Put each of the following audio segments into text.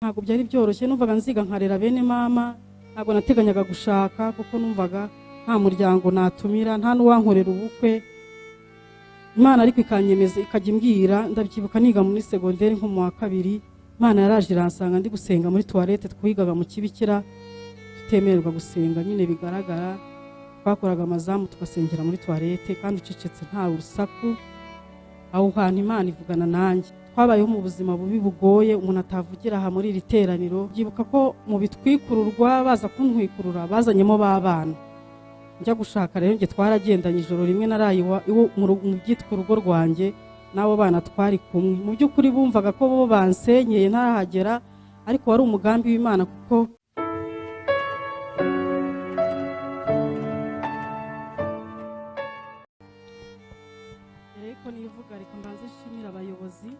ntabwo byari byoroshye, numvaga nziga nkarera bene mama, ntabwo nateganyaga gushaka kuko numvaga nta muryango natumira, nta n'uwankorera ubukwe. Imana ariko ikanyemeza ikajya imbwira, ndabyibuka niga muri segonderi nko mu wa kabiri, Imana yaraje iransanga ndi gusenga muri toilette, twigaga mu kibikira tutemererwa gusenga nyine bigaragara, twakoraga amazamu tugasengera muri toilette kandi ucecetse nta urusaku. Aho hantu Imana ivugana nanjye. Twabayeho mu buzima bubi bugoye, umuntu atavugira aha muri iri teraniro. Byibuka ko mu bitwikururwa baza kuntwikurura bazanyemo babana, njya gushaka rero nge twaragendanye ijoro rimwe naraye mu byitwa urugo rwanjye n'abo bana twari kumwe. Mu by'ukuri bumvaga ko bo bansenyeye ntarahagera, ariko wari umugambi w'Imana kuko nivuga reka mbanze nshimira abayobozi,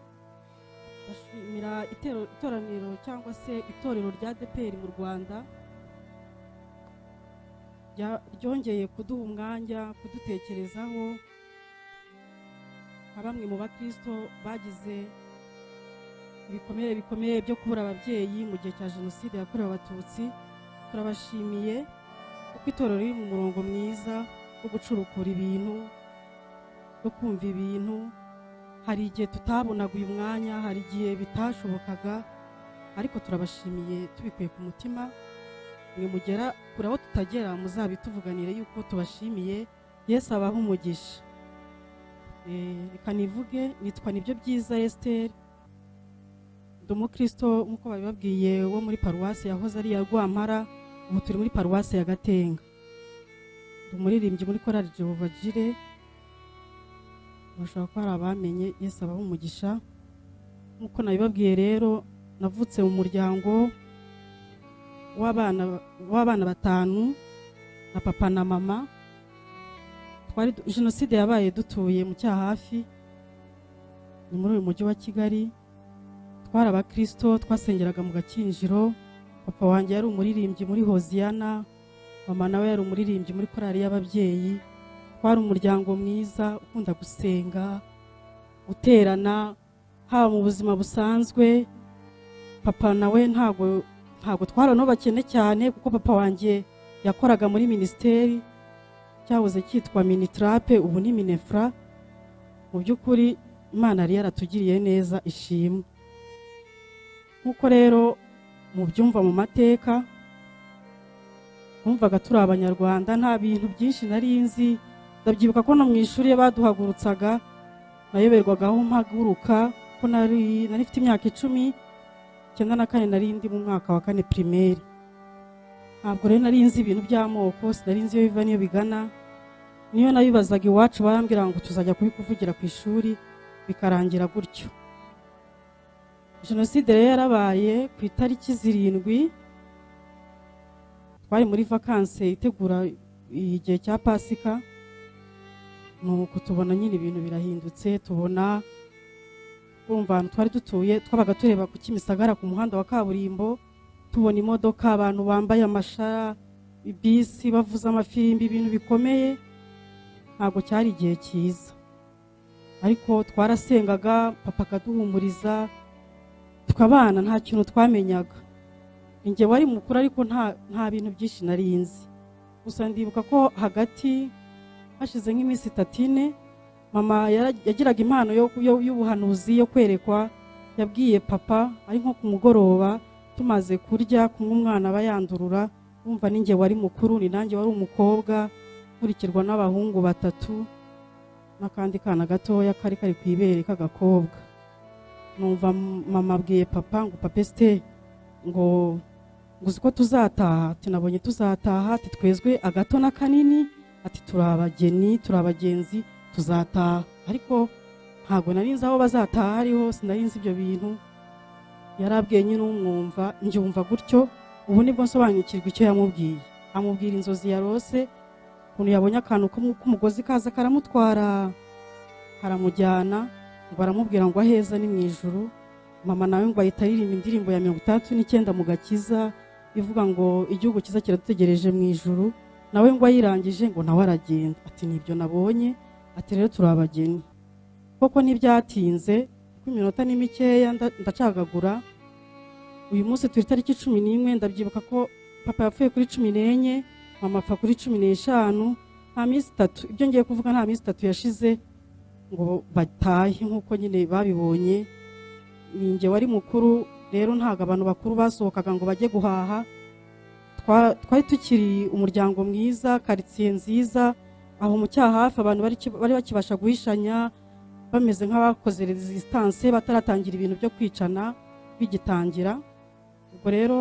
bashimira itoraniro cyangwa se itorero rya ADEPR mu Rwanda ryongeye kuduha umwanya, kudutekerezaho. Bamwe mu bakristo bagize ibikomere bikomeye byo kubura ababyeyi mu gihe cya Jenoside yakorewe Abatutsi, turabashimiye kuko itorero riri mu murongo mwiza wo gucurukura ibintu, yo kumva ibintu. Hari igihe tutabonaga uyu mwanya, hari igihe bitashobokaga, ariko turabashimiye tubikuye ku mutima. Mwe mugera kure aho tutagera, muzabituvuganire yuko tubashimiye. Yesu abaha umugisha. Reka nivuge, nitwa Nibyo Byiza Esther, ndi umukristo nk'uko babibabwiye wo muri paruwasi yahoze ari iya Rwampara, ubu turi muri paruwasi ya Gatenga. Ndi umuririmbyi muri korali Jehova Jire, bashaka ko hari abamenye. Yesu abaha umugisha. Nk'uko nabibabwiye rero, navutse mu muryango w'abana batanu na papa na mama. Jenoside yabaye dutuye mu Cyahafi, ni muri uyu mujyi wa Kigali. Twari abakristo, twasengeraga mu Gakinjiro. Papa wanjye yari umuririmbyi muri Hoziyana, mama nawe yari umuririmbyi muri korali y'ababyeyi. Twari umuryango mwiza ukunda gusenga, guterana, haba mu buzima busanzwe. Papa nawe ntago twari no bakene cyane, kuko papa wanjye yakoraga muri ministeri cyahoze cyitwa Minitrape, ubu ni Minefra. Mu by'ukuri Imana yari yaratugiriye neza, ishimwe. Nk'uko rero mu byumva mu mateka, numvaga turi Abanyarwanda, nta bintu byinshi nari nzi. Ndabyibuka ko no mu ishuri baduhagurutsaga nayoberwagaho mpaguruka, ko nari mfite imyaka 10, 94 nari ndi mu mwaka wa 4 primaire. Ntabwo rero nari nzi ibintu by'amoko, sinari nzi iyo biva niyo bigana. Niyo nabibazaga iwacu barambwira ngo tuzajya kubikuvugira ku ishuri, bikarangira gutyo. Jenoside rero yarabaye ku itariki 7, twari muri vacances itegura igihe cya Pasika. Nuko tubona nyine ibintu birahindutse, tubona urumva abantu twari dutuye, twabaga tureba ku Kimisagara ku muhanda wa kaburimbo, tubona imodoka, abantu bambaye amashara, bisi bavuza amafirimbi, ibintu bikomeye. Ntabwo cyari igihe cyiza, ariko twarasengaga, papa akaduhumuriza, tukabana, nta kintu twamenyaga. Ninjye wari mukuru, ariko nta bintu byinshi nari nzi. Gusa ndibuka ko hagati hashize nk'iminsi 3 mama yagiraga impano y'ubuhanuzi yo kwerekwa. Yabwiye papa ari nko ku mugoroba, tumaze kurya, kumwe umwana bayandurura. Umva ninjye wari mukuru, ni nanjye wari umukobwa, nkurikirwa n'abahungu 3 n'akandi kana gatoya kari kwibere k'agakobwa. Numva mama abwiye papa ngo papa Esther, ngo uko tuzataha. Ati nabonye tuzataha, ati twezwe agato na kanini, ati turabageni, turabagenzi, tuzataha. Ariko ntago nari nzi aho bazataha hariho, sinari nzi ibyo bintu. Yarabwiye nyine umwumva, njyumva gutyo. Ubu nibwo nsobanukirwa icyo yamubwiye. Amubwira inzozi yarose, ukuntu yabonye akantu k'umugozi kaza karamutwara, karamujyana, ngo aramubwira ngo aheza ni mu ijuru. Mama nawe ngo ahita aririmba indirimbo ya 69 mu Gakiza ivuga ngo igihugu kiza kiradutegereje mu ijuru. Nawe ngo ayirangije ngo nawe aragenda. Ati nibyo nabonye, ati rero turabageni. Koko ntibyatinze, kuko iminota ni mikeya ndacagagura. uyu munsi turi tariki 11 ndabyibuka ko papa yapfuye kuri 14, mama apfa kuri 15, nta minsi 3 ibyo ngiye kuvuga nta minsi 3 yashize ngo batahe nkuko nyine babibonye. Ninjye wari mukuru rero ntago abantu bakuru basohokaga ngo bajye guhaha, twari tukiri umuryango mwiza, quartier nziza, aho mu cyahafi abantu bari bakibasha guhishanya bameze nk'abakoze resistance bataratangira ibintu byo kwicana bigitangira. Ubwo rero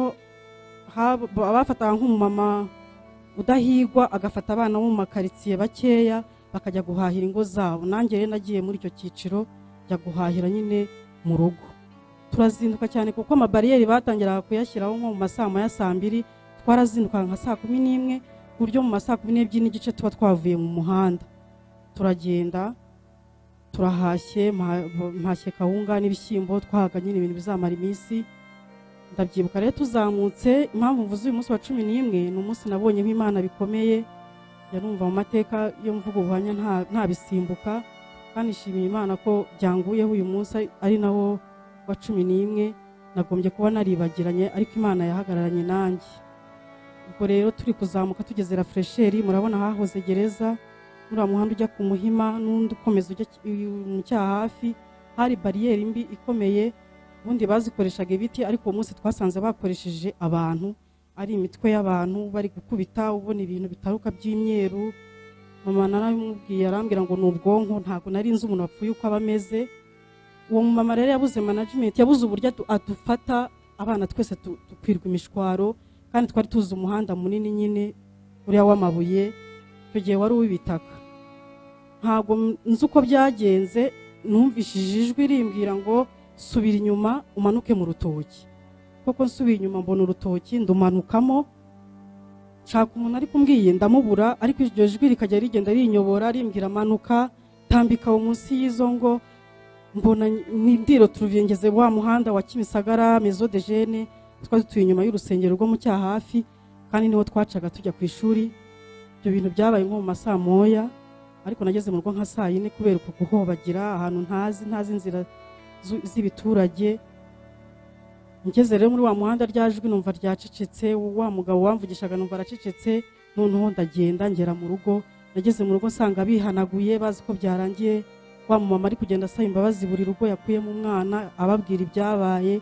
abafataga nk'umumama udahigwa agafata abana bo mu makaritsiye bakeya bakajya guhahira ingo zabo. Nanjye rero nagiye muri icyo cyiciro jya guhahira nyine mu rugo. Turazinduka cyane kuko amabariyeri batangiraga kuyashyiraho nko mu masaa ya 2, twarazinduka nka saa 11 ku buryo mu masaa 12 n'igice tuba twavuye mu muhanda. Turagenda turahashye, mpashye kawunga n'ibishyimbo, twahaga nyine ibintu bizamara iminsi. Ndabyibuka rero tuzamutse, impamvu mvuze uyu munsi wa 11 ni umunsi nabonyeho Imana bikomeye, yarumva mu mateka yo mvuga ubuhanya nta bisimbuka, kandi nshimiye Imana ko byanguyeho uyu munsi ari nawo wa 11. Nagombye kuba naribagiranye ariko Imana yahagararanye nanjye. Ubwo rero turi kuzamuka tugeze La Fresheri, murabona hahoze gereza, muri muhanda ujya ku Muhima n'undi ukomeza ujya mu cyahafi, hari bariyeri mbi ikomeye. Ubundi bazikoreshaga ibiti ariko uwo munsi twasanze bakoresheje abantu, ari imitwe y'abantu bari gukubita, ubona ibintu bitaruka by'imyeru. Mama naramubwiye arambwira ngo n'ubwonko, ntago nari nzi umuntu wapfuye uko abameze. Uwo mama rero yabuze management, yabuze uburyo adufata abana twese tukwirwa imishwaro, kandi twari tuzi umuhanda munini nyine uriya w'amabuye, icyo gihe wari uw'ibitaka. Ntago nzi uko byagenze, numvishije ijwi rimbwira ngo subira inyuma umanuke mu rutoki. Koko nsubiye inyuma mbona urutoki ndumanukamo, nshaka umuntu ari kumbwiye ndamubura, ariko iryo jwi rikajya rigenda rinyobora rimbwira manuka tambika wo munsi y'izo ngo. Mbona n'indiro turuvengeze wa muhanda wa Kimisagara Maison de Jeunes, twari tutuye inyuma y'urusengero rwo mu cyahafi, kandi niho twacaga tujya ku ishuri. Ibyo bintu byabaye nko mu masaa moya, ariko nageze mu rugo nka saa 4 kubera uko guhobagira ahantu ntazi inzira z'ibiturage. Ngeze rero muri wa muhanda ryajwi numva ryacecetse, wa mugabo wamvugishaga numva aracecetse, noneho ndagenda ngera mu rugo. Nageze mu rugo nsanga bihanaguye bazi ko byarangiye, wa mama ari kugenda asaba imbabazi buri rugo yakuyemo umwana ababwira ibyabaye.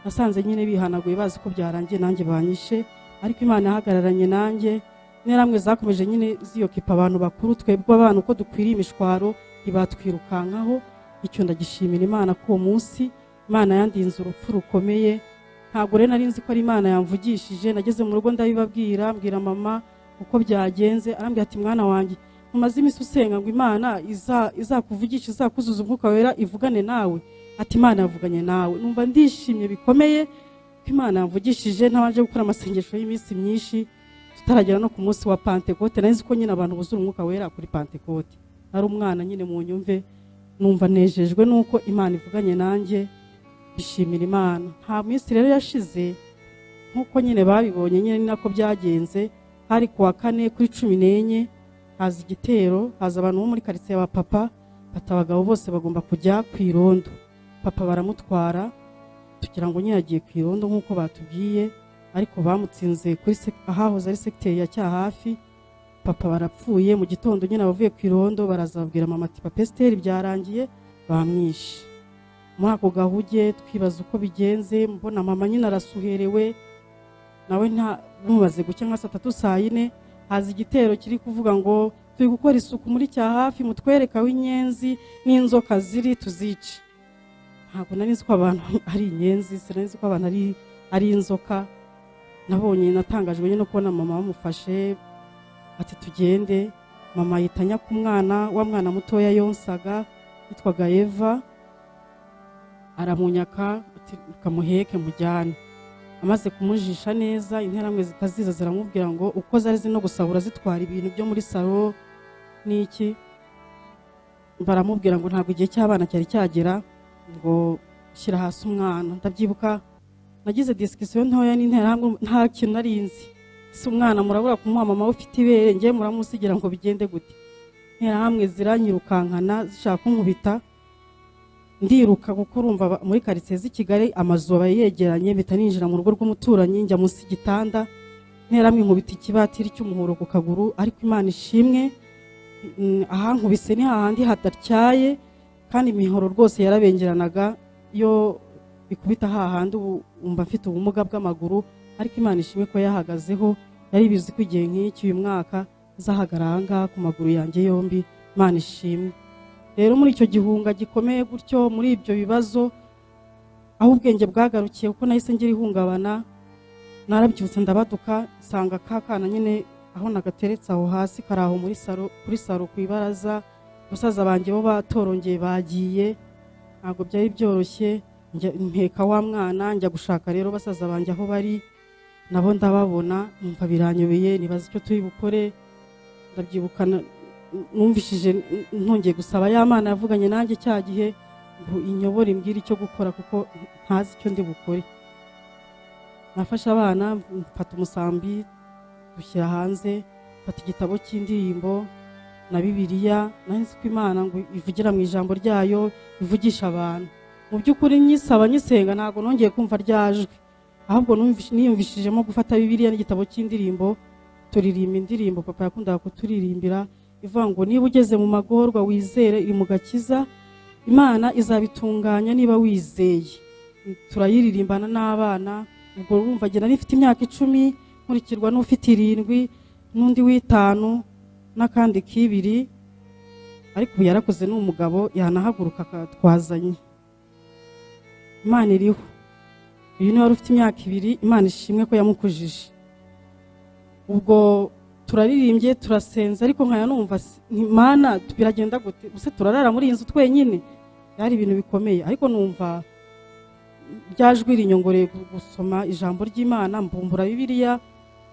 Nasanze nyine bihanaguye bazi ko byarangiye, nanjye banyishe, ariko Imana yahagararanye nanjye. Neramwe zakomeje nyine ziyokipa abantu bakuru, twebwe abana uko dukwiriye imishwaro ntibatwirukankaho. Icyo ndagishimira Imana ko uwo munsi Imana yandinze urupfu rukomeye. Ntabwo rero nari nzi ko ari Imana yamvugishije. Nageze mu rugo ndabibabwira, mbwira mama uko byagenze, arambwira ati mwana wanjye mumaze iminsi usenga ngo Imana izakuvugisha, izakuzuza umwuka wera ivugane nawe. Ati Imana yavuganye nawe. Numva ndishimye bikomeye ko Imana yamvugishije, ntabanje gukora amasengesho y'iminsi myinshi, tutaragera no ku munsi wa Pentecote. Nari nzi ko nyine abantu buzura umwuka wera kuri Pentecote. Nari umwana nyine mu nyumve, numva nejejwe nuko Imana ivuganye nanjye, bishimira Imana. Nta minsi rero yashize nkuko nyine babibonye nyine nako byagenze. Hari kuwa 4 kuri 14 haza igitero, haza abantu bo muri quartier wa papa, batabagabo bose bagomba kujya ku irondo. Papa baramutwara tugira ngo nyine agiye ku irondo nkuko batubwiye, ariko bamutsinze kuri ahahoze ari secteur ya cyahafi. Papa barapfuye. Mu gitondo nyine abavuye ku irondo barazabwira mama ati papa Esther byarangiye bamwishe. Muri ako gahuge twibaza uko bigenze, mbona mama nyine arasuherewe, nawe nta mubaze gucya nka 3 saa 4 haza igitero kiri kuvuga ngo turi gukora isuku muri cyahafi, mutwereka w'inyenzi n'inzoka ziri tuzice. Ntabwo nari nzi ko abantu ari inyenzi, sinari ko abantu ari inzoka. Nabonye natangajwe nyine no kubona mama bamufashe, ati tugende. Mama yitanya ku mwana, wa mwana mutoya yonsaga yitwaga Eva, aramunyaka ati kamuheke mujyane. Amaze kumujisha neza, interamwe zitaziza ziramubwira ngo uko zari zino gusahura zitwara ibintu byo muri salo niki, baramubwira ngo ntabwo igihe cy'abana cyari cyagera ngo shyira hasi umwana. Ndabyibuka nagize discussion ntoya n'interahamwe, nta kintu narinzi. Si umwana murabura kumuha mama ufite ibere, ngiye muramusigira ngo bigende gute. Interahamwe ziranyirukankana zishaka kunkubita, ndiruka kuko urumva muri quartier z'i Kigali amazu aba yegeranye bitaninjira mu rugo rw'umuturanyi njya munsi igitanda nteramwe nkubita ikibatiri cy'umuhoro ku kaguru ariko Imana ishimwe ahankubise ni hahandi hadatyaye kandi imihoro rwose yarabengeranaga yo bikubita hahandi umva mfite ubumuga bw'amaguru ariko Imana ishimwe ko yahagazeho yari bizi ko igihe nk'iki uyu mwaka zahagaranga ku maguru yanjye yombi Imana ishimwe. Rero muri icyo gihunga gikomeye gutyo muri ibyo bibazo aho ubwenge bwagarukiye kuko nahise ngira ihungabana narabyutse ndabaduka sanga kakana nyine aho nagateretse aho hasi karaho muri saro ku ibaraza basaza banje bo batorongeye bagiye ntabwo byari byoroshye mpeka wa mwana njya gushaka rero basaza banje aho bari nabo ndababona numva biranyobeye nibaza icyo turi bukore ndabyibukana numvishije ntongeye gusaba ya Mana yavuganye nanjye cyagihe inyobora imbwira icyo gukora kuko ntazi icyo ndi bukore. Nafasha abana mfata umusambi dushyira hanze mfata igitabo cy'indirimbo na Bibiliya nahise ko Imana ngo ivugira mu ijambo ryayo ivugisha abantu. Mu by'ukuri nyisaba nyisenga ntago nongeye kumva ryajwe ahubwo niyumvishijemo gufata Bibiliya n'igitabo cy'indirimbo turirimba indirimbo papa yakundaga kuturirimbira ivuga ngo niba ugeze mu magorwa wizere iri mu gakiza Imana izabitunganya niba wizeye. Turayiririmbana n'abana ubwo urumva agenda nifite imyaka 10 nkurikirwa n'ufite 7 n'undi w'5 n'akandi k'2 ariko yarakoze n'umugabo yanahaguruka twazanye. Imana iriho uyu ni wari ufite imyaka 2 Imana ishimwe ko yamukujije. Ubwo turaririmbye turasenza ariko nkaya numva Imana biragenda gute use turarara muri inzu twenyine yari ibintu bikomeye ariko numva byajwe irinyongoreye gusoma ijambo ry'Imana mbumbura Bibiliya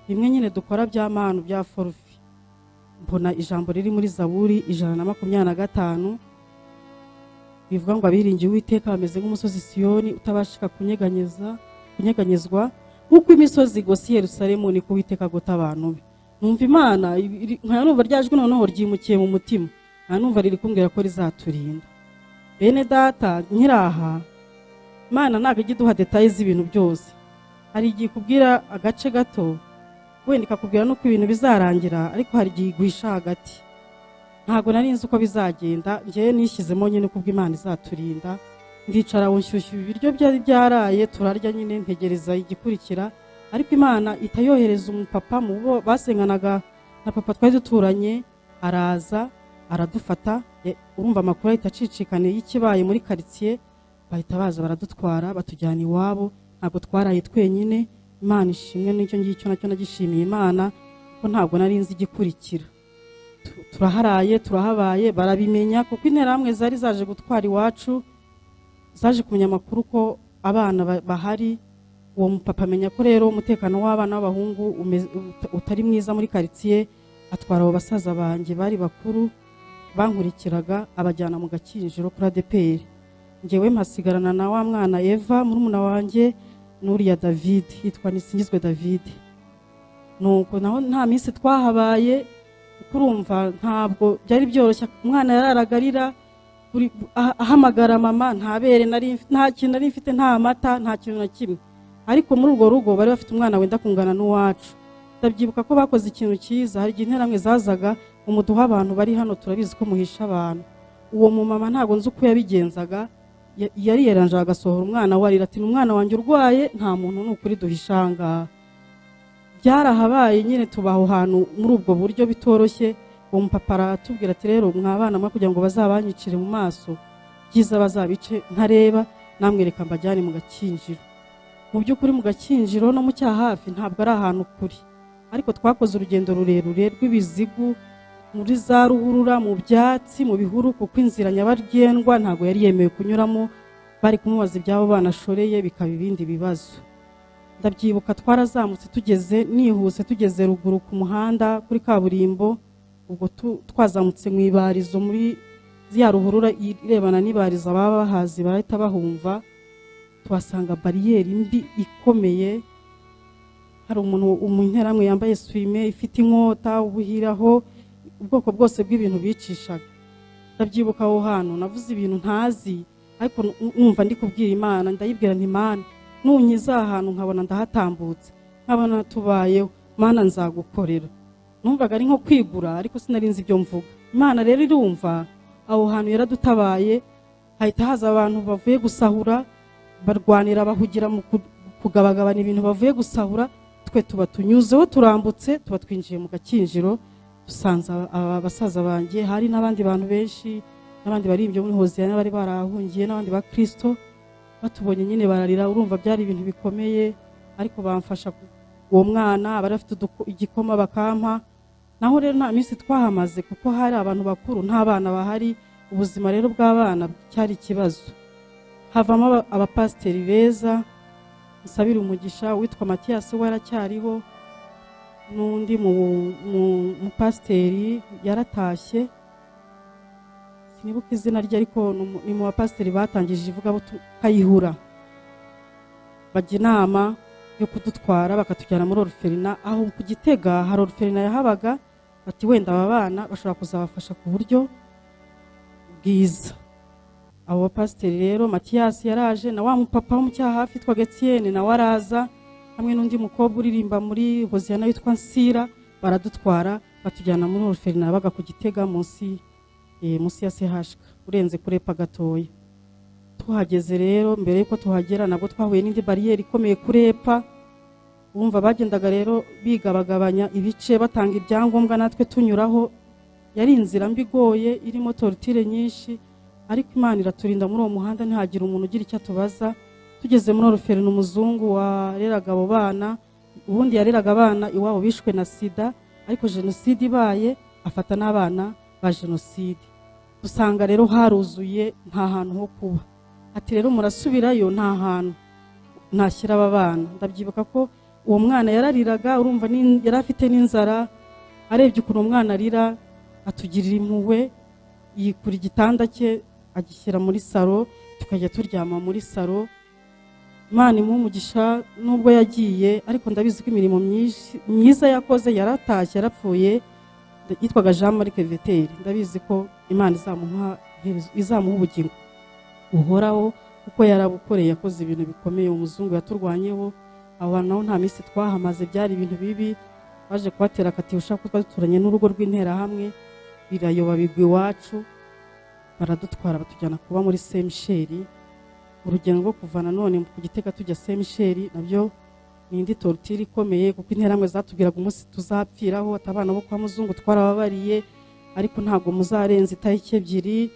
bimwe nyine dukora by'amanu bya forfi mbona ijambo riri muri Zaburi 125 bivuga ngo abiringiye Uwiteka bameze nk'umusozi Siyoni utabashika kunyeganyezwa nk'uko imisozi igose Yerusalemu ni ko Uwiteka agota abantu be. Numva Imana nkaya numva ryajwe noneho ryimukiye mu mutima numva riri kumbwira ko rizaturinda. Bene data nkiraha Imana ntago igiduha details z'ibintu byose hari igihe kubwira agace gato wenda ikakubwira nuko ibintu bizarangira ariko hari igihe guhisha hagati ntago nari nzi uko bizagenda ngiye nishyizemo nyine kubwo Imana izaturinda ndicara wonshyushyu ibiryo byari byaraye turarya nyine ntegereza igikurikira ariko Imana itayohereza umupapa mu bo basenganaga na papa twari duturanye araza aradufata urumva amakuru itacicikane y'ikibaye muri quartier bahita baza baradutwara batujyana iwabo ntabwo twaraye twenyine. Imana ishimwe n'icyo ngicyo nacyo nagishimiye Imana ko ntabwo nari nzi igikurikira. Turaharaye turahabaye barabimenya kuko interamwe zari zaje gutwara iwacu zaje kumenya amakuru ko abana bahari uwo mupapa amenya ko rero umutekano w'abana b'abahungu utari mwiza muri quartier atwara abo basaza banje bari bakuru bankurikiraga abajyana mu gakinjiro kuri ADPR. Ngewe mpasigarana na wa mwana Eva murumuna wanje n'uriya David yitwa Nisingizwe David. Nuko naho nta minsi twahabaye kurumva ntabwo byari byoroshye umwana yararagarira ahamagara mama ntabere nta kintu nari mfite nta mata nta kintu na kimwe ariko muri urwo rugo bari bafite umwana wenda kungana n'uwacu. Ndabyibuka ko bakoze ikintu cyiza hari igihe interamwe zazaga umuduha abantu bari hano turabizi ko muhisha abantu uwo mu mama ntago nzi uko yabigenzaga yari yeranje agasohora umwana warira ati umwana wanjye urwaye nta muntu n'ukuri duhishanga. Byarahabaye nyine tubaho hantu muri ubwo buryo bitoroshye uwo mupapa aratubwira ati rero mwabana mwa kugira ngo bazabanyicire mu maso byiza bazabice ntareba namwereka mbajyane mu gakinjiro. Mu by'ukuri mu gakinjiro no mu cyahafi ntabwo ari ahantu kuri ariko twakoze urugendo rurerure rw'ibizigu muri za ruhurura mu byatsi mu bihuru kuko inzira nyabagendwa ntabwo yari yemewe kunyuramo bari kumubaza ibyabo banashoreye bikaba ibindi bibazo. Ndabyibuka twarazamutse nihuse tugeze ruguru ku muhanda kuri kaburimbo ubwo twazamutse mu ibarizo muri ziya ruhurura irebana n'ibarizo baba bahazi barahita bahumva tuhasanga bariyeri mbi ikomeye hari umunteramwe yambaye swime ifite inkota ubuhiraho ubwoko bwose bw'ibintu bicishaga. Ndabyibuka aho hantu navuze ibintu ntazi ariko numva ndi kubwira Imana, ndayibwira nti Imana nunyiza ahantu nkabona ndahatambutse, nkabona tubayeho, Mana nzagukorera. Numvaga ari nko kwigura ariko sinari nzi ibyo mvuga. Imana rero irumva, aho hantu yaradutabaye, hahita haza abantu bavuye gusahura, barwanira bahugira mu kugabagabana ibintu bavuye gusahura, twe tuba tunyuzeho turambutse, tuba twinjiye mu gakinjiro, dusanze abasaza banjye, hari n'abandi bantu benshi, n'abandi bari ibyo muri Hoziyana bari barahungiye, n'abandi ba Kristo, batubonye nyine bararira. Urumva byari ibintu bikomeye, ariko bamfasha uwo mwana, bari bafite igikoma bakampa. Naho rero nta minsi twahamaze kuko hari abantu bakuru, nta bana bahari. Ubuzima rero bw'abana cyari ikibazo. Havamo abapasiteri beza, nsabira umugisha witwa Mathias waracyariho, n'undi mu pasiteri yaratashye, sinibuka izina rye ariko ni mu bapasiteri batangije ivuga Kayihura. Bajya inama yo kudutwara bakatujyana muri Orphelinat, aho ku Gitega hari Orphelinat yahabaga, bati wenda aba bana bashobora kuzabafasha ku buryo bwiza. Abo bapasiteri rero Mathias yaraje, na wa mupapa wo mu cyaha hafi twa Getienne nawe araza, hamwe n'undi mukobwa uririmba muri Hoziyana witwa Nsira, baradutwara batujyana muri Orphelinat baga ku Gitega munsi ya CHK, urenze kurepa gatoya. Tuhageze rero, mbere yuko tuhagera nabwo twahuye n'indi bariyeri ikomeye kurepa. Bumva bagendaga rero bigabagabanya ibice, batanga ibyangombwa natwe tunyuraho. Yari inzira mbigoye, irimo tortire nyinshi, ariko Imana iraturinda muri uwo muhanda, ntihagira umuntu ugira icyo atubaza. Tugeze muri Orphelinat, umuzungu wareraga abo bana, ubundi yareraga abana iwabo bishwe na sida, ariko jenoside ibaye afata n'abana ba jenoside. Dusanga rero haruzuye, nta hantu ho kuba. Ati rero murasubirayo, nta hantu ntashyira aba bana. Ndabyibuka ko uwo mwana yarariraga, urumva yari afite n'inzara. Arebye ukuntu umwana arira, atugirira impuhwe, yikura igitanda cye agishyira muri saro, tukajya turyama muri saro. Imana imumugisha nubwo yagiye, ariko ndabizi ko imirimo myiza yakoze. Yaratashye, yarapfuye, yitwaga Jean-Marc Veteri. Ndabizi ko Imana izamuha ubugingo uhoraho, kuko yarabukoreye, yakoze ibintu bikomeye. Umuzungu yaturwanyeho, abo bantu naho nta minsi twahamaze, byari ibintu bibi. Baje kubatera Katyusha kuko twaturanye n'urugo rw'interahamwe, birayoba bigwa iwacu, baradutwara batujyana kuba muri Saint Michel. Urugendo rwo kuvana none ku Gitega tujya Saint Michel nabyo ni indi tortire ikomeye, kuko interahamwe zatubwiraga umunsi tuzapfiraho, atabana bo kwa muzungu twarababariye, ariko ntabwo muzarenza itariki 2,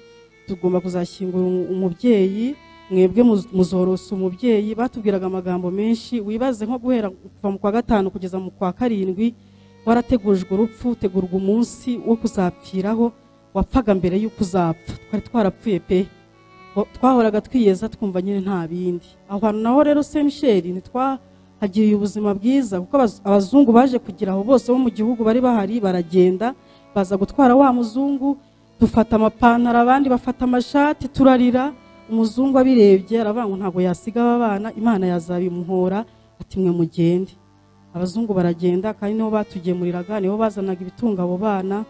tugomba kuzashyingura umubyeyi, mwebwe muzorosa umubyeyi. Batubwiraga amagambo menshi, wibaze nko guhera kuva mu kwa 5 kugeza mu kwa 7 warategujwe urupfu, utegurwa umunsi wo kuzapfiraho, wapfaga mbere y'uko uzapfa. Twari twarapfuye pe, twahoraga twiyeza twumva nyine nta bindi. Aho hantu naho rero Saint Michel ntitwahagiriye ubuzima bwiza, kuko abazungu baje kugira aho bose bo mu gihugu bari bahari, baragenda baza gutwara wa muzungu. Dufata amapantaro, abandi bafata amashati, turarira. Umuzungu abirebye aravuga ngo ntabwo yasiga aba bana, Imana yazabimuhora, ati mwe mugende. Abazungu baragenda, kandi nibo batugemuriraga, nibo bazanaga ibitunga abo bana.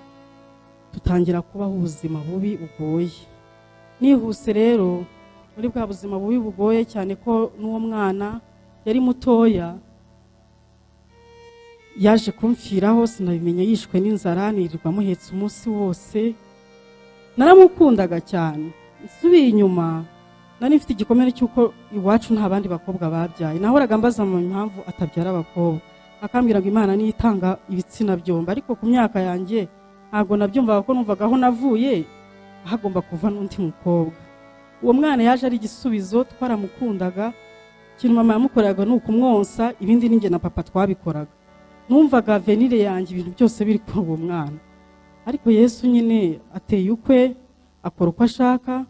Tutangira kubaho ubuzima bubi bugoye. Nihuse rero muri bwa buzima bubi bugoye, cyane ko n'uwo mwana yari mutoya, yaje kumfiraho, sinabimenye, yishwe n'inzara, nirirwa muhetse umunsi wose. Naramukundaga cyane. Nsubiye inyuma, nari mfite igikomere cy'uko iwacu nta bandi bakobwa babyaye. Nahoraga mbaza mu impamvu atabyara abakobwa, akambwira ngo Imana niyo itanga ibitsina byombi. Ariko ku myaka yanjye ntabwo nabyumvaga, ko numvaga aho navuye hagomba kuva n'undi mukobwa. Uwo mwana yaje ari igisubizo, twaramukundaga. Ikintu mama yamukoraga ni ukumwonsa, ibindi ninjye na papa twabikoraga. Numvaga avenire yanjye ibintu byose biri kuri uwo mwana. Ariko Yesu nyine ateye ukwe, akora uko ashaka.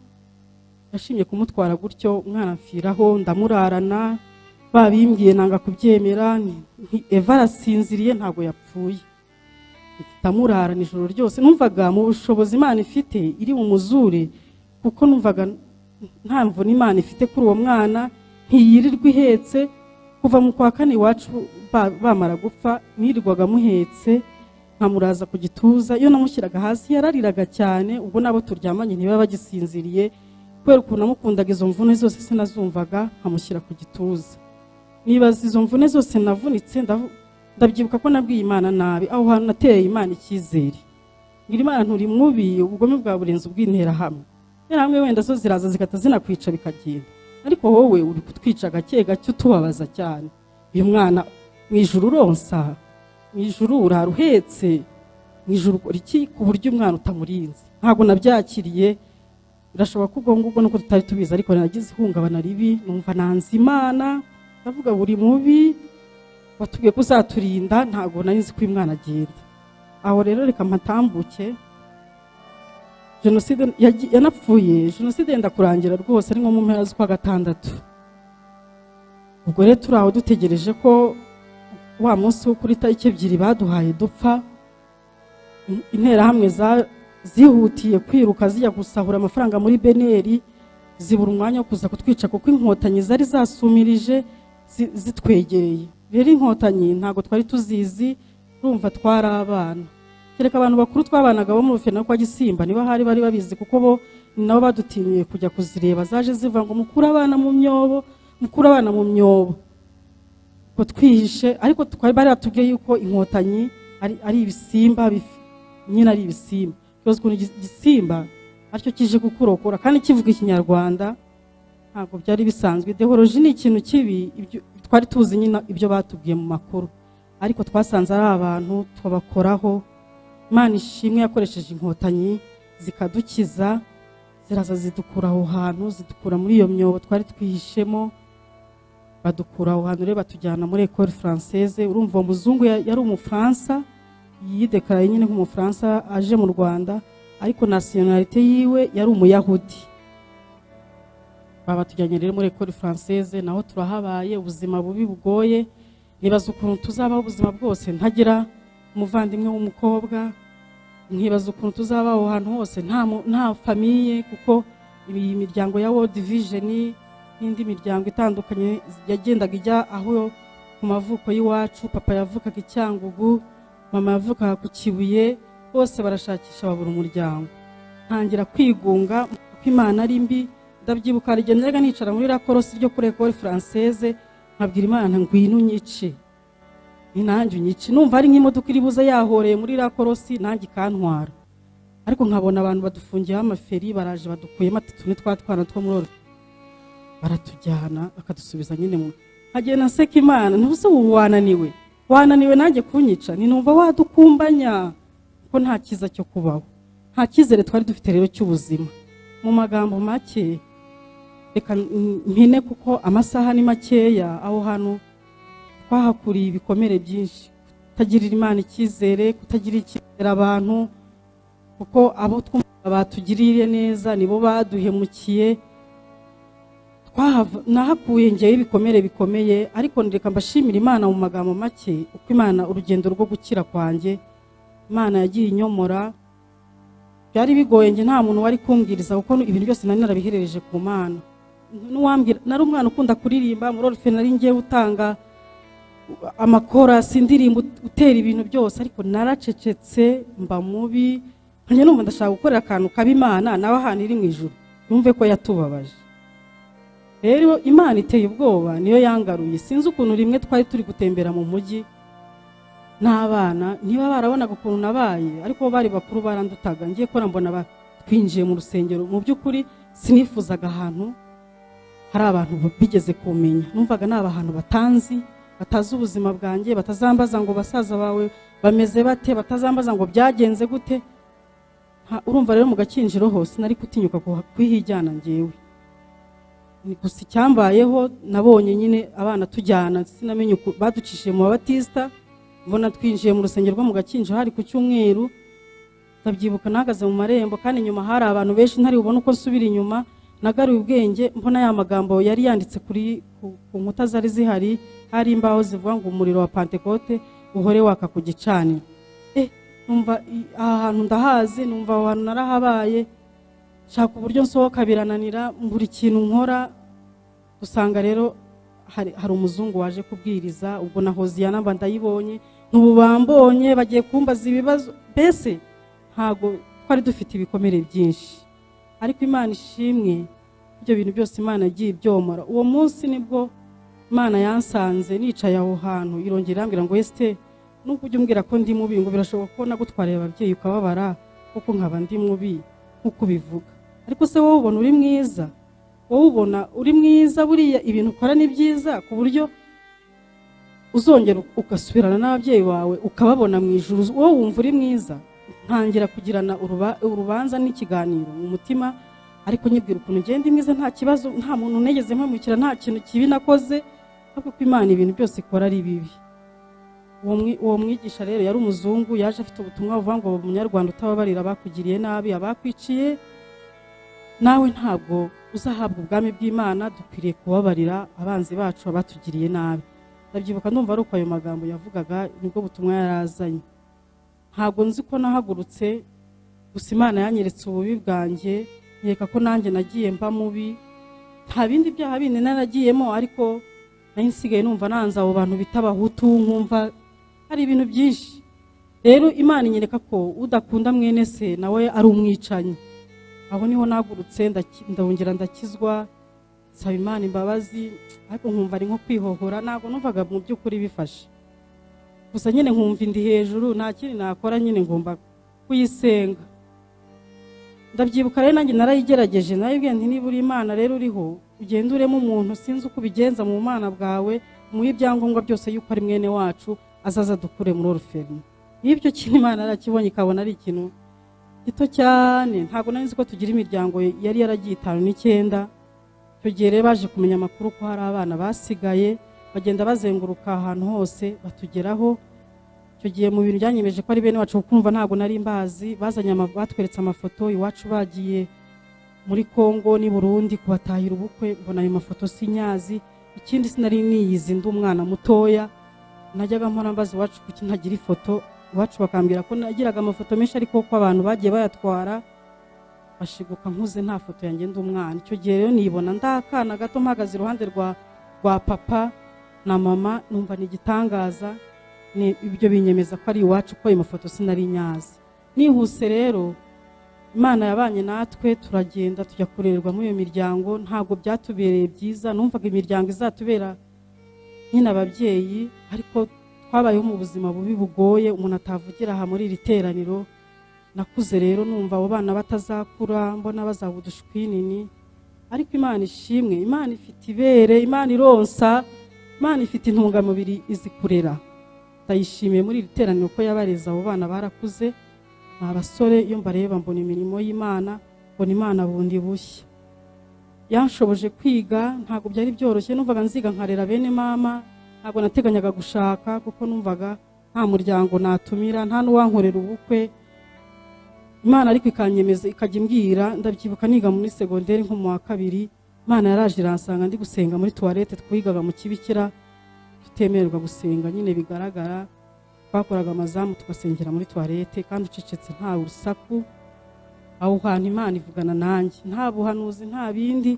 Yashimye kumutwara gutyo, umwana mfiraho, ndamurarana. Babimbwiye nanga kubyemera. Eva arasinziriye, ntabwo yapfuye. Ndamurara nijoro ryose. Numvaga mu bushobozi Imana ifite iri mu muzure, kuko numvaga nta mvune Imana ifite kuri uwo mwana, ntiyirirwa ihetse. Kuva mu kwa 4 iwacu bamara gupfa, nirirwaga muhetse, nkamuraza ku gituza. Iyo namushyiraga hasi yarariraga cyane, ubwo nabo turyamanye ntibaba bagisinziriye. kubera ukuntu namukundaga izo mvune zose sinazumvaga nkamushyira ku gituza. Nibaza izo mvune zose navunitse ndabyibuka ko nabwiye Imana nabi, aho hantu nateye Imana icyizere ngira Imana nturi mubi, ubugome bwa burenze ubwintera hamwe, hamwe wenda zo ziraza zigata zinakwica bikagenda, ariko wowe uri kutwica gake gake utubabaza cyane. Uyu mwana mu ijuru uronsa, mu ijuru uraruhetse, mu ijuru ukora iki ku buryo umwana utamurinze? Ntabwo nabyakiriye. Birashoboka ko ubwo ngubwo nuko tutari tubizi, ariko nagize ihungabana ribi, numva nanze Imana, ndavuga buri mubi watubwiye ko uzaturinda, ntabwo nari nzi ko uyu mwana agenda. Aho rero reka mpatambuke. Jenoside yanapfuye, jenoside yenda kurangira rwose ari nko mu mpera z'ukwa gatandatu. Ubwo rero turi aho dutegereje ko wa munsi wo kuri tariki 2 baduhaye dupfa, interahamwe zihutiye kwiruka zijya gusahura amafaranga muri beneri, zibura umwanya wo kuza kutwica kuko inkotanyi zari zasumirije zitwegereye. Rero inkotanyi ntago twari tuzizi, urumva twari abana. Kereka abantu bakuru twabanaga bo mu rufena kwa Gisimba niba hari bari babizi, kuko bo nabo badutinyuye kujya kuzireba, zaje ziva ngo mukura abana mu myobo, mukura abana mu myobo ko twihishe. Ariko twari bari batubwiye yuko inkotanyi ari ibisimba, nyine ari ibisimba. Cyose ko Gisimba aricyo kije gukurokora kandi kivuga ikinyarwanda, ntabwo byari bisanzwe. Ideology ni ikintu kibi, twari tuzi nyina ibyo batubwiye mu makuru, ariko twasanze ari abantu twabakoraho. Imana ishimwe yakoresheje inkotanyi zikadukiza, ziraza zidukura aho hantu, zidukura muri iyo myobo twari twihishemo, badukura aho hantu rero batujyana muri École Française. Urumva uwo muzungu yari umufaransa, yidekaraye nyine nk'umufaransa aje mu Rwanda, ariko nationalité yiwe yari umuyahudi. Babatujyanye rero muri École Française, naho turahabaye ubuzima bubi bugoye. Nibaza ukuntu tuzabaho ubuzima bwose ntagira umuvandimwe w'umukobwa, nkibaza ukuntu tuzabaho aho hantu hose nta famille, kuko iyi miryango ya World Vision n'indi miryango itandukanye yagendaga ijya aho ku mavuko y'iwacu. Papa yavukaga i Cyangugu, mama yavukaga ku Kibuye, bose barashakisha babura umuryango. Ntangira kwigunga ko Imana ari mbi. Ndabyibuka rigendaga nicara muri rakorosi ryo kuri École Française, nkabwira Imana ngwino unyice, ni nanjye unyice. Numva ari nk'imodoka iri buze yahoreye muri rakorosi nanjye ikantwara, ariko nkabona abantu badufungiye amaferi, baraje badukuyemo atatu twatwana two muri baratujyana bakadusubiza nyine mu hagenda nseka Imana. Ntuse wananiwe nanjye kunyica, ni numva wadukumbanya ko nta kiza cyo kubaho, nta kizere twari dufite rero cy'ubuzima. Mu magambo make reka mpine, kuko amasaha ni makeya. Aho hantu twahakuriye ibikomere byinshi, kutagirira Imana icyizere, kutagirira icyizere abantu, kuko abo twumva batugiriye neza nibo baduhemukiye. Nahakuye ngewe ibikomere bikomeye, ariko reka mbashimira Imana mu magambo make, uko Imana urugendo rwo gukira kwanjye Imana yagiye inyomora. Byari bigoye, nge nta muntu wari kumbwiriza, kuko ibintu byose nari narabiherereje ku Mana. Nuwambwira, nari umwana ukunda kuririmba muri orphe, nari ngiye utanga amakora sindirimba utera ibintu byose, ariko naracecetse mba mubi. Nje numva ndashaka gukorera akantu kabi Imana, nawe ahantu iri mu ijuru yumve ko yatubabaje. Rero Imana iteye ubwoba, niyo yangaruye. Sinzi ukuntu rimwe twari turi gutembera mu mujyi n'abana, niba barabonaga ukuntu nabaye, ariko bari bakuru barandutaga. Ngiye ko mbona twinjiye mu rusengero, mu by'ukuri sinifuzaga ahantu hari abantu bigeze kumenya. Numvaga naba ahantu batanzi, batazi ubuzima bwanjye, batazambaza ngo basaza bawe bameze bate, batazambaza ngo byagenze gute. Urumva rero mu Gakinjiro hose nari kutinyuka kwihijyana ngewe. Ni gusa icyambayeho nabonye nyine abana tujyana, sinamenye uko baducishije mu Babatista. Mbona twinjiye mu rusengero rwo mu Gakinjiro hari ku cyumweru. Ndabyibuka nahagaze mu marembo, kandi inyuma hari abantu benshi, ntari ubona uko nsubira inyuma. Nagaruye ubwenge, mbona ya magambo yari yanditse ku nkuta zari zihari, hari imbaho zivuga ngo umuriro wa Pentecote uhore waka ku gicaniro. Numva aha hantu ndahazi, numva aho hantu narahabaye, shaka uburyo nsohoka birananira, mbura ikintu nkora. Usanga rero hari umuzungu waje kubwiriza, ubwo na Hoziyana mba ndayibonye, n'ubu bambonye bagiye kumbaza ibibazo. Mbese ntago twari dufite ibikomere byinshi, ariko Imana ishimwe ibyo bintu byose Imana yagiye ibyomora. Uwo munsi nibwo Imana yansanze nicaye aho hantu, irongera irambwira ngo Esther, nubwo ujya umbwira ko ndi mubi, ngo birashoboka ko nagutwariye ababyeyi ukababara kuko nkaba ndi mubi nkuko ubivuga, ariko se wowe ubona uri mwiza, wowe ubona uri mwiza, buriya ibintu ukora ni byiza ku buryo uzongera ugasubirana n'ababyeyi bawe ukababona mu ijuru, wowe wumva uri mwiza. Ntangira kugirana urubanza n'ikiganiro mu mutima, ariko nyibwira ukuntu ngenda mwiza, nta kibazo, nta muntu negeze mpamukira, nta kintu kibi nakoze, ahubwo ko Imana ibintu byose ikora ari bibi. Uwo mwigisha rero yari umuzungu, yaje afite ubutumwa buvuga ngo umunyarwanda utababarira abakugiriye nabi, abakwiciye, nawe ntabwo uzahabwa ubwami bw'Imana, dukwiriye kubabarira abanzi bacu abatugiriye nabi. Ndabyibuka ndumva ari uko ayo magambo yavugaga, nibwo butumwa yarazanye. Ntabwo nzi ko nahagurutse, gusa Imana yanyeretse ububi bwanjye, nkeka ko nanjye nagiye mba mubi, nta bindi byaha bindi naragiyemo, ariko nari nsigaye numva nanze abo bantu bita Abahutu, nkumva hari ibintu byinshi. Rero Imana inyereka ko udakunda mwene se nawe ari umwicanyi. Aho niho nagurutse, ndongera ndakizwa, nsaba Imana imbabazi, ariko nkumva ari nko kwihohora, ntabwo numvaga mu by'ukuri bifashe. Gusa nyine nkumva indi hejuru, nta kindi nakora, nyine ngomba kuyisenga. Ndabyibuka rero nanjye narayigerageje, nayibwiye nti niba uri Imana rero uriho, ugenda uremo umuntu, sinzi uko ubigenza mu Mana bwawe, mu ibyangombwa byose yuko ari mwene wacu, azaza dukure muri orpheline. N'ibyo kintu Imana yarakibonye ikabona ari ikintu gito cyane. Ntabwo nari nzi ko tugira imiryango yari yaragiye 5 9. Icyo gihe rero baje kumenya amakuru ko hari abana basigaye, bagenda bazenguruka ahantu hose batugeraho. Icyo gihe mu bintu byanyemeje ko ari bene wacu, kumva ntabwo nari mbazi, bazanye batweretse amafoto iwacu bagiye muri Kongo ni Burundi kubatahira ubukwe, mbona ayo mafoto sinyazi. Ikindi sinari niyizi ndi umwana mutoya, najyaga mpora mbaza iwacu kuki ntagira ifoto. Iwacu bakambwira ko nagiraga amafoto menshi, ariko ko abantu bagiye bayatwara, bashiguka nkuze nta foto yanjye ndi umwana. Icyo gihe rero nibona ndakana gato mpagaze iruhande rwa papa na mama, numva ni igitangaza. Ibyo binyemeza ko ari iwacu, ko ayo mafoto sinari nyazi. Nihuse rero Imana yabanye natwe, turagenda tujya kurererwa muri iyo miryango. Ntabwo byatubereye byiza, numvaga imiryango izatubera nyine ababyeyi, ariko twabayeho mu buzima bubi bugoye umuntu atavugira aha muri iri teraniro. Nakuze rero numva abo bana batazakura, mbona bazaba udushwinini, ariko Imana ishimwe, Imana ifite ibere, Imana ironsa, Imana ifite intungamubiri izikurera. Ndayishimiye muri iri teraniro ko yabareza abo bana barakuze. Abasore iyo mbareba mbona imirimo y'Imana, mbona Imana bundi bushya. Yanshoboje kwiga, ntabwo byari byoroshye, numvaga nziga nkarera bene mama, ntabwo nateganyaga gushaka kuko numvaga nta muryango natumira, nta n'uwankorera ubukwe. Imana ariko ikanyemeza, ikajya imbwira. Ndabyibuka niga muri secondaire nko mu wa 2, Imana yaraje iransanga ndi gusenga muri toilette, twigaga mu kibikira, tutemererwa gusenga nyine bigaragara. Twakoraga amazamu tugasengera muri toilette kandi ucecetse, nta urusaku. Aho hantu Imana ivugana nanjye, nta buhanuzi nta bindi,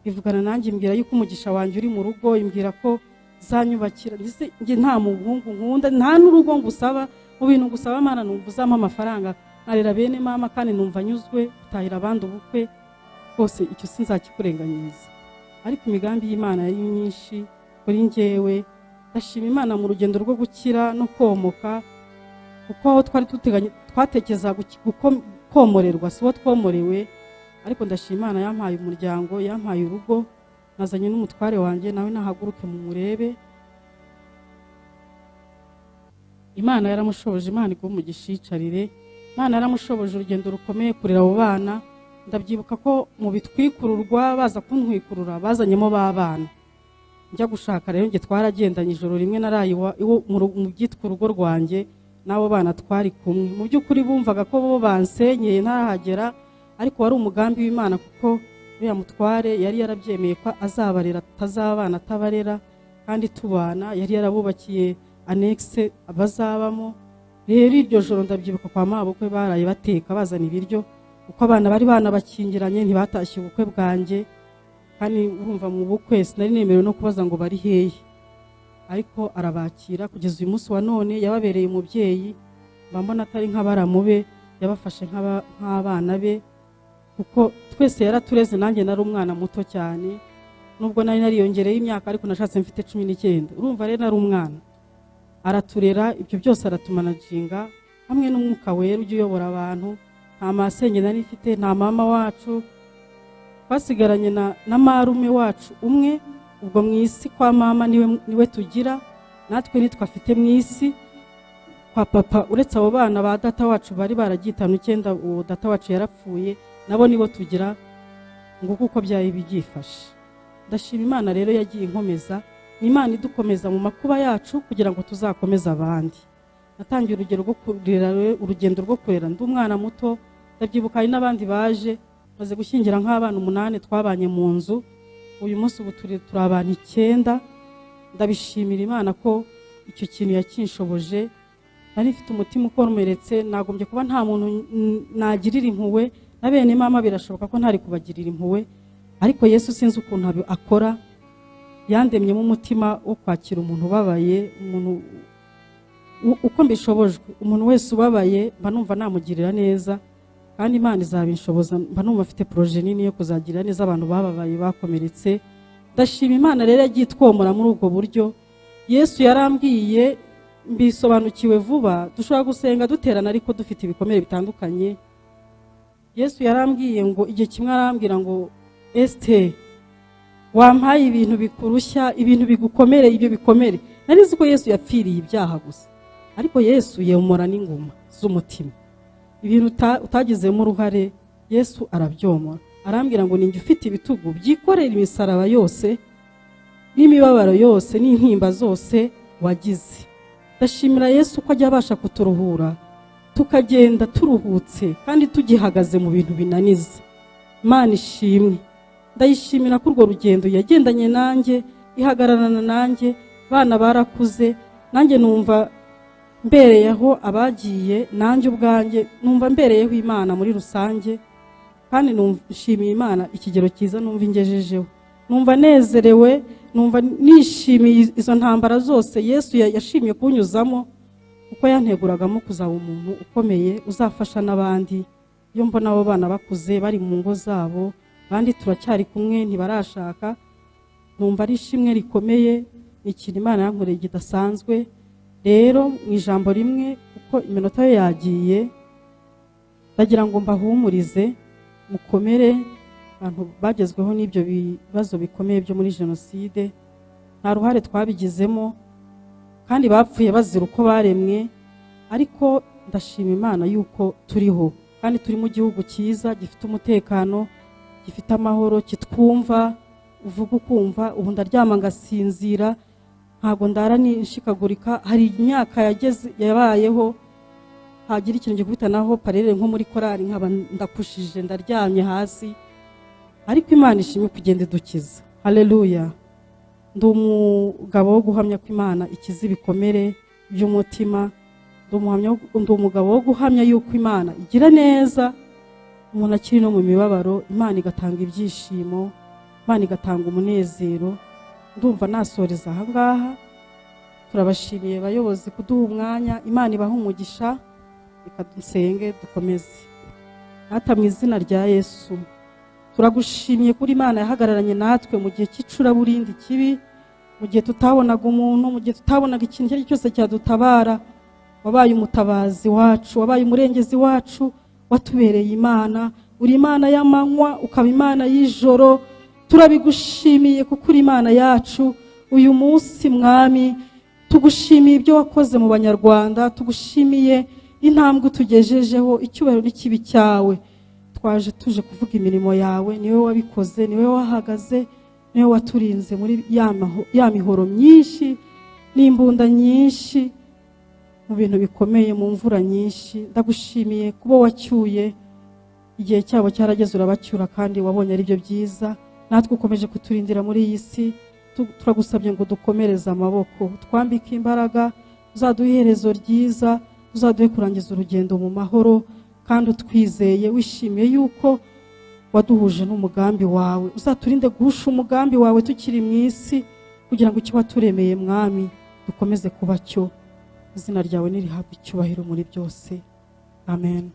ivugana nanjye imbwira yuko umugisha wanjye uri mu rugo, imbwira ko zanyubakira. Ndetse nge nta muhungu nkunda, nta n'urugo ngusaba, mu bintu gusaba Imana numva uzampa amafaranga nkarera bene mama, kandi numva nyuzwe gutahira abandi ubukwe rwose. Icyo sinzakikurenganyiriza, ariko imigambi y'Imana yari myinshi kuri njyewe. Ndashima Imana mu rugendo rwo gukira no komoka, kuko aho twari twatekereza komorerwa sibo twomorewe. Ariko ndashima Imana yampaye umuryango, yampaye urugo, nazanye n'umutware wanjye, nawe nahaguruke mu murebe. Imana yaramushoboje, Imana iguhe umugisha yicarire. Imana yaramushoboje urugendo rukomeye kurera abo bana. Ndabyibuka ko mu bitwikururwa baza kuntwikurura bazanyemo babana. Njya gushaka rero nge twaragendanye ijoro rimwe naraye mu byitwa urugo rwanjye, nabo bana twari kumwe. Mu by'ukuri bumvaga ko bo bansenyeye ntarahagera, ariko wari umugambi w'Imana, kuko uriya mutware yari yarabyemeye ko azabarera, atazabana atabarera, kandi tubana. Yari yarabubakiye annexe bazabamo. Rero iryo joro ndabyibuka kwa mabukwe baraye bateka bazana ibiryo, uko abana bari bakingiranye ntibatashye ubukwe bwanjye. Kandi urumva mu bukwe sinari nemerewe no kubaza ngo bari hehe, ariko arabakira kugeza uyu munsi wa none. Yababereye umubyeyi, mbona atari nk'abaramube, yabafashe nk'abana be. kuko twese yaratureze, nanjye nari umwana muto cyane, nubwo nari nariyongereye imyaka ariko nashatse mfite 19. Urumva rero nari umwana, araturera, ibyo byose aratumanaginga hamwe n'umwuka wera ujye uyobora abantu. Nta masenge nari mfite, nta mama wacu, twasigaranye na marume wacu umwe. Ubwo mu isi kwa mama niwe tugira, natwe nitwafite mu isi kwa papa. Uretse abo bana ba data wacu bari baragiye 5-9, uwo data wacu yarapfuye, nabo nibo tugira. Ngo kuko byaye bigifashe. Ndashima Imana rero yagiye inkomeza, ni Imana idukomeza mu makuba yacu kugira ngo tuzakomeze abandi. Natangiye urugendo rwo kurera ndi umwana muto, ndabyibuka hari n'abandi baje maze gushyingira nk'abana 8 twabanye mu nzu. Uyu munsi ubu turi abantu 9. Ndabishimira Imana ko icyo kintu yakinshoboje. Nari mfite umutima ukomeretse, nagombye kuba nta muntu nagirira impuhwe, na bene mama birashoboka ko ntari kubagirira impuhwe, ariko Yesu sinzi ukuntu akora, yandemyemo umutima wo kwakira umuntu ubabaye, umuntu uko mbishobojwe. Umuntu wese ubabaye mba numva namugirira neza, kandi Imana izabinshoboza. Mba numva afite projet nini yo kuzagirira neza abantu bababaye bakomeretse. Ndashima Imana rero yagiye twomora muri ubwo buryo. Yesu yarambwiye, mbisobanukiwe vuba, dushobora gusenga duterana ariko dufite ibikomere bitandukanye. Yesu yarambwiye ngo igihe kimwe arambwira ngo Esther, wampaye ibintu bikurushya, ibintu bigukomere, ibyo bikomere. Narizi ko Yesu yapfiriye ibyaha gusa, ariko Yesu yemora n'inguma z'umutima. Ibintu utagizemo uruhare Yesu arabyomora. Arambwira ngo ninjye ufite ibitugu byikorera imisaraba yose n'imibabaro yose n'intimba zose wagize. Ndashimira Yesu ko ajya abasha kuturuhura, tukagenda turuhutse kandi tugihagaze mu bintu binaniza. Imana ishimwe. Ndayishimira ko urwo rugendo yagendanye nanjye, ihagararana nanjye, bana barakuze, nanjye numva mbereyeho abagiye, nanjye ubwanjye numva mbereyeho Imana muri rusange, kandi nshimiye Imana ikigero cyiza numva ingejejeho. Numva nezerewe, numva nishimiye izo ntambara zose Yesu yashimye kunyuzamo, kuko yanteguragamo kuzaba umuntu ukomeye uzafasha n'abandi. Iyo mbona abo bana bakuze bari mu ngo zabo, bandi turacyari kumwe ntibarashaka, numva ari ishimwe rikomeye, ikintu Imana yankoreye kidasanzwe. Rero mu ijambo rimwe, kuko iminota yo yagiye, ndagira ngo mbahumurize, mukomere. Abantu bagezweho n'ibyo bibazo bikomeye byo muri jenoside, nta ruhare twabigizemo, kandi bapfuye bazira uko baremwe. Ariko ndashima Imana yuko turiho, kandi turi mu gihugu cyiza gifite umutekano, gifite amahoro, kitwumva, uvuga ukumva. Ubu ndaryama ngasinzira, ntago ndara nishikagurika. Hari imyaka yabayeho hagira ikintu gikubitanaho parere nko muri korari, nkaba ndakushije ndaryamye hasi, ariko Imana ishimwe kugenda idukiza. Haleluya. Ndi umugabo wo guhamya ko Imana ikiza ibikomere by'umutima. Ndi umugabo wo guhamya yuko Imana igira neza umuntu akiri no mu mibabaro. Imana igatanga ibyishimo, Imana igatanga umunezero. Ndumva nasoreza aha ngaha. Turabashimiye bayobozi kuduha umwanya. Imana ibaha umugisha. Reka dusenge dukomeze. Data mu izina rya Yesu, turagushimiye kuri Imana yahagararanye natwe mu gihe cy'icuraburindi kibi, mu gihe tutabonaga umuntu, mu gihe tutabonaga ikintu icyo ari cyo cyose cyadutabara. Wabaye umutabazi wacu, wabaye umurengezi wacu, watubereye Imana. Uri Imana y'amanywa, ukaba Imana y'ijoro. Turabigushimiye kuko uri Imana yacu. Uyu munsi Mwami, tugushimiye ibyo wakoze mu Banyarwanda, tugushimiye intambwe tugejejeho. Icyubahiro n'ikibi cyawe. Twaje tuje kuvuga imirimo yawe, niwe wabikoze, niwe wahagaze, niwe waturinze muri ya mihoro myinshi n'imbunda nyinshi, mu bintu bikomeye, mu mvura nyinshi. Ndagushimiye kuba wacyuye igihe cyabo cyarageze, urabacyura kandi wabonye ari byo byiza. Natwe ukomeje kuturindira muri iyi si, turagusabye ngo dukomereze amaboko, twambike imbaraga, uzaduhe iherezo ryiza, uzaduhe kurangiza urugendo mu mahoro, kandi utwizeye wishimiye yuko waduhuje n'umugambi wawe. Uzaturinde guhusha umugambi wawe tukiri mu isi, kugira ngo icyo waturemeye Mwami dukomeze kuba cyo. Izina ryawe nirihabwe icyubahiro muri byose. Amen.